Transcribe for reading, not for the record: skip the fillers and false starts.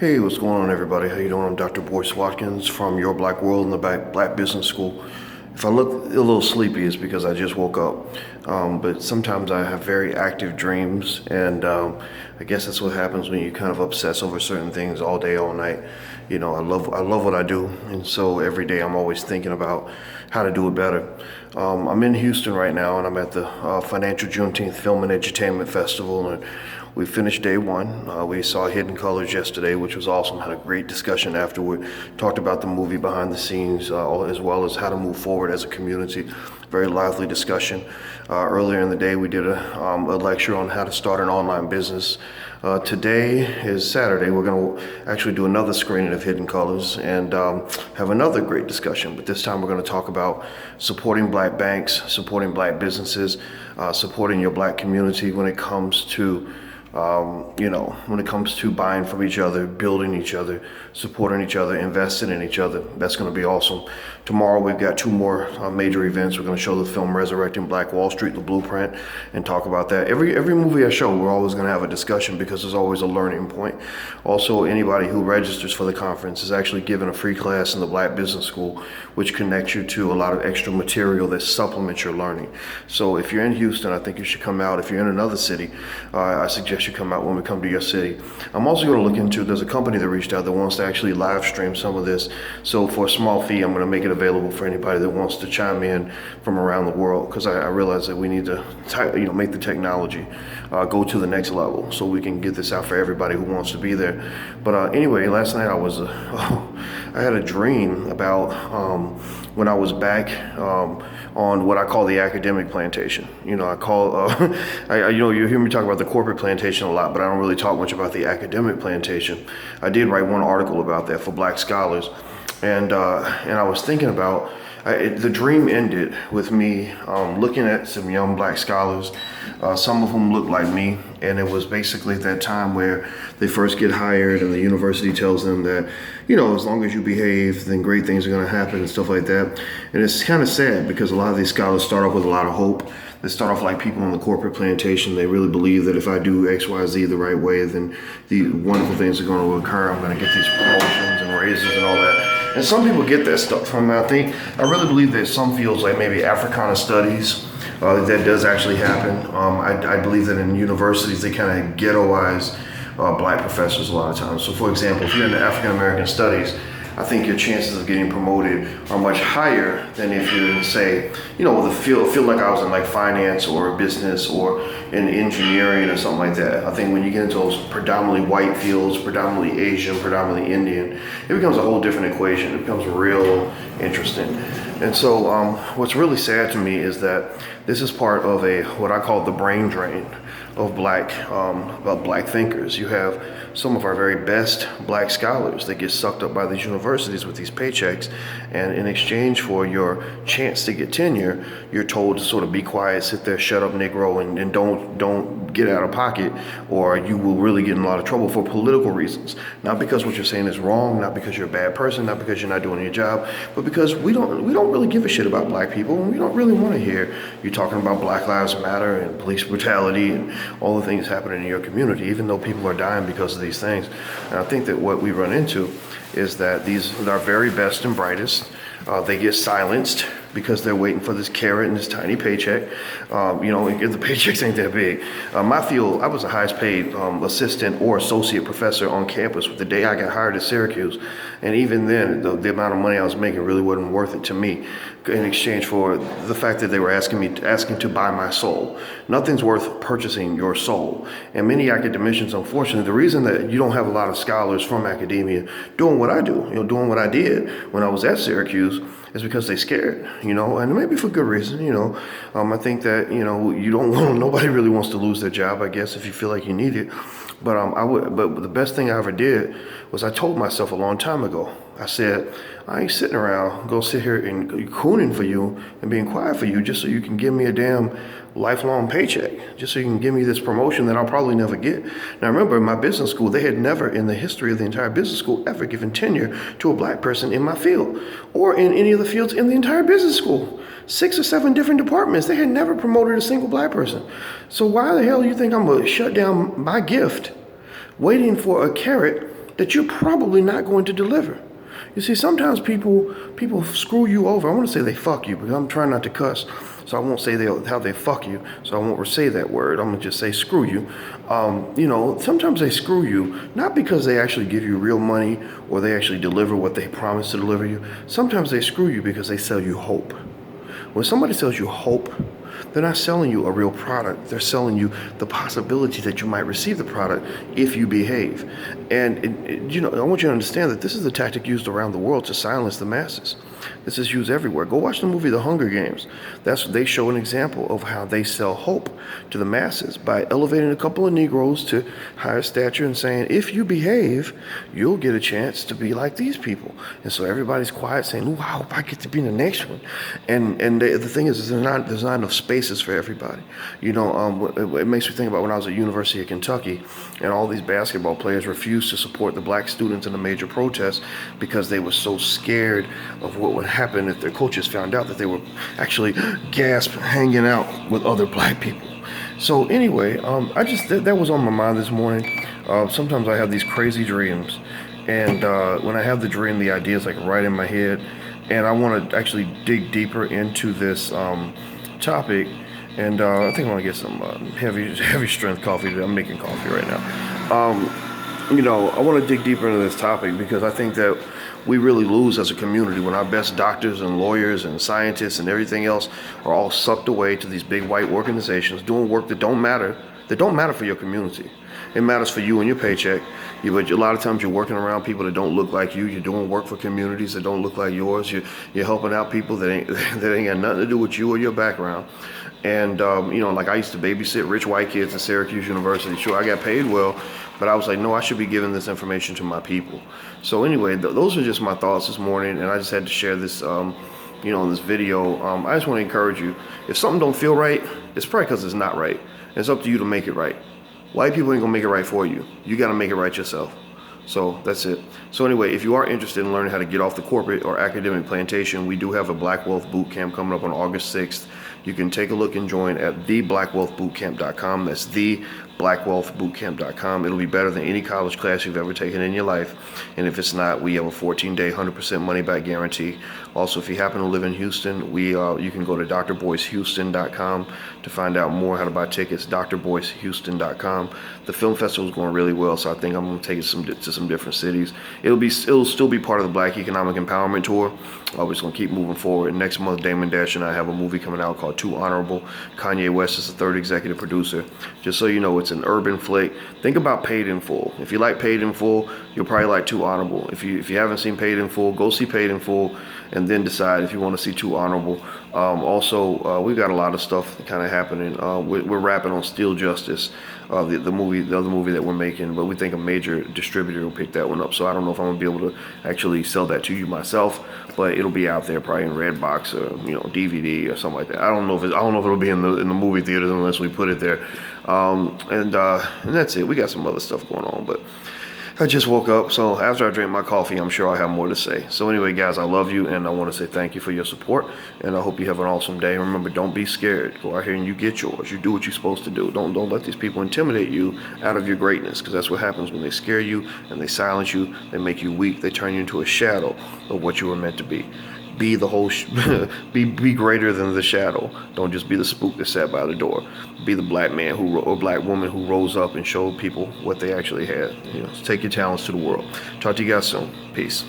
Hey, what's going on, everybody? How you doing? I'm Dr. Boyce Watkins from Your Black World in the Black Business School. If I look a little sleepy, it's because I just woke up. But sometimes I have very active dreams, and I guess that's what happens when you kind of obsess over certain things all day, all night. You know, I love what I do, and so every day I'm always thinking about how to do it better. I'm in Houston right now, and I'm at the Financial Juneteenth Film and Entertainment Festival, and we finished day one. We saw Hidden Colors yesterday, which was awesome. Had a great discussion afterward. Talked about the movie behind the scenes, as well as how to move forward as a community. Very lively discussion. Earlier in the day, we did a lecture on how to start an online business. Today is Saturday. We're going to actually do another screening of Hidden Colors and have another great discussion. But this time we're going to talk about supporting black banks, supporting black businesses, supporting your black community when it comes to when it comes to buying from each other, building each other, supporting each other, investing in each other. That's going to be awesome. Tomorrow we've got two more major events. We're going to show the film Resurrecting Black Wall Street, the blueprint, and talk about that. Every movie I show, we're always going to have a discussion because there's always a learning point. Also, anybody who registers for the conference is actually given a free class in the Black Business School, which connects you to a lot of extra material that supplements your learning. So if you're in Houston, I think you should come out. If you're in another city, I suggest you come out when we come to your city. I'm also going to look into, there's a company that reached out that wants to actually live stream some of this. So for a small fee, I'm going to make it available for anybody that wants to chime in from around the world, because I realize that we need to make the technology go to the next level so we can get this out for everybody who wants to be there. But anyway, last night I had a dream about when I was back on what I call the academic plantation. You hear me talk about the corporate plantation a lot, but I don't really talk much about the academic plantation. I did write one article about that for Black scholars, and I was thinking about the dream ended with me looking at some young black scholars, some of whom looked like me, and it was basically that time where they first get hired and the university tells them that, as long as you behave, then great things are going to happen and stuff like that. And it's kind of sad because a lot of these scholars start off with a lot of hope. They start off like people on the corporate plantation. They really believe that if I do X, Y, Z the right way, then the wonderful things are going to occur. I'm going to get these promotions and raises and all that. And some people get that stuff from me. I really believe that some fields, like maybe Africana studies, that does actually happen. I believe that in universities, they kind of ghettoize black professors a lot of times. So for example, if you're in the African American studies, I think your chances of getting promoted are much higher than if you're in, say, the field like I was in like finance or business or in engineering or something like that. I think when you get into those predominantly white fields, predominantly Asian, predominantly Indian, it becomes a whole different equation. It becomes real interesting. And so what's really sad to me is that this is part of what I call the brain drain of black thinkers. You have some of our very best black scholars that get sucked up by these universities with these paychecks, and in exchange for your chance to get tenure, you're told to sort of be quiet, sit there, shut up, Negro, and don't get out of pocket, or you will really get in a lot of trouble for political reasons. Not because what you're saying is wrong, not because you're a bad person, not because you're not doing your job, but because we don't really give a shit about black people, and we don't really want to hear you talking about Black Lives Matter and police brutality and all the things happening in your community, even though people are dying because of these things. And I think that what we run into is that these are our very best and brightest. They get silenced because they're waiting for this carrot and this tiny paycheck. The paychecks ain't that big. My field, I was the highest paid assistant or associate professor on campus the day I got hired at Syracuse. And even then, the amount of money I was making really wasn't worth it to me in exchange for the fact that they were asking to buy my soul. Nothing's worth purchasing your soul. And many academicians, unfortunately, the reason that you don't have a lot of scholars from academia doing what I do, doing what I did when I was at Syracuse, is because they scared, and maybe for good reason, I think that, nobody really wants to lose their job, I guess, if you feel like you need it. But but the best thing I ever did was I told myself a long time ago, I said, I ain't sitting around go sit here and cooning for you and being quiet for you just so you can give me a damn lifelong paycheck, just so you can give me this promotion that I'll probably never get. Now remember, in my business school, they had never in the history of the entire business school ever given tenure to a black person in my field or in any of the fields in the entire business school. 6 or 7 different departments, they had never promoted a single black person. So why the hell do you think I'm gonna shut down my gift waiting for a carrot that you're probably not going to deliver. You see, sometimes people screw you over. I want to say they fuck you, because I'm trying not to cuss, so I won't say how they fuck you. So I won't say that word. I'm gonna just say screw you. Sometimes they screw you not because they actually give you real money or they actually deliver what they promise to deliver you. Sometimes they screw you because they sell you hope. When somebody sells you hope, they're not selling you a real product. They're selling you the possibility that you might receive the product if you behave. And I want you to understand that this is a tactic used around the world to silence the masses. This is used everywhere. Go watch the movie The Hunger Games. They show an example of how they sell hope to the masses by elevating a couple of Negroes to higher stature and saying, if you behave, you'll get a chance to be like these people. And so everybody's quiet saying, ooh, I hope I get to be in the next one. And the thing is there's not enough spaces for everybody. It makes me think about when I was at University of Kentucky and all these basketball players refused to support the black students in the major protests because they were so scared of what would happen if their coaches found out that they were actually hanging out with other black people. So anyway, that was on my mind this morning. Sometimes I have these crazy dreams, and when I have the dream, the idea is like right in my head, and I want to actually dig deeper into this topic. And I think I want to get some heavy strength coffee. I'm making coffee right now. I want to dig deeper into this topic because I think that we really lose as a community when our best doctors and lawyers and scientists and everything else are all sucked away to these big white organizations doing work that don't matter for your community. It matters for you and your paycheck. But a lot of times you're working around people that don't look like you. You're doing work for communities that don't look like yours. You're helping out people that ain't got nothing to do with you or your background. And, like I used to babysit rich white kids at Syracuse University. Sure, I got paid well, but I was like, no, I should be giving this information to my people. So anyway, those are just my thoughts this morning, and I just had to share this, in this video. I just want to encourage you. If something don't feel right, it's probably because it's not right. It's up to you to make it right. White people ain't gonna make it right for you. You gotta make it right yourself. So that's it. So anyway, if you are interested in learning how to get off the corporate or academic plantation, we do have a Black Wealth Boot Camp coming up on August 6th. You can take a look and join at theblackwealthbootcamp.com. That's theblackwealthbootcamp.com. It'll be better than any college class you've ever taken in your life. And if it's not, we have a 14-day, 100% money-back guarantee. Also, if you happen to live in Houston, you can go to drboycehouston.com to find out more how to buy tickets, drboycehouston.com. The film festival is going really well, so I think I'm going to take it to some different cities. It'll still be part of the Black Economic Empowerment Tour. We're just going to keep moving forward. Next month, Damon Dash and I have a movie coming out called Too Honorable. Kanye West is the third executive producer. Just so you know, it's an urban flick. Think about Paid in Full. If you like Paid in Full, you'll probably like Too Honorable. If you haven't seen Paid in Full, go see Paid in Full and then decide if you want to see Too Honorable. We've got a lot of stuff kind of happening. We're wrapping on Steel Justice, the other movie that we're making, but we think a major distributor will pick that one up. So I don't know if I'm gonna be able to actually sell that to you myself, but it'll be out there probably in Redbox or DVD or something like that. I don't know if it'll be in the movie theaters unless we put it there. And that's it. We got some other stuff going on, but I just woke up, so after I drink my coffee, I'm sure I'll have more to say. So anyway, guys, I love you, and I want to say thank you for your support, and I hope you have an awesome day. Remember, don't be scared. Go out here and you get yours. You do what you're supposed to do. Don't let these people intimidate you out of your greatness, because that's what happens when they scare you and they silence you. They make you weak. They turn you into a shadow of what you were meant to be. Be the whole, be greater than the shadow. Don't just be the spook that sat by the door. Be the black man or black woman who rose up and showed people what they actually had. Take your talents to the world. Talk to you guys soon. Peace.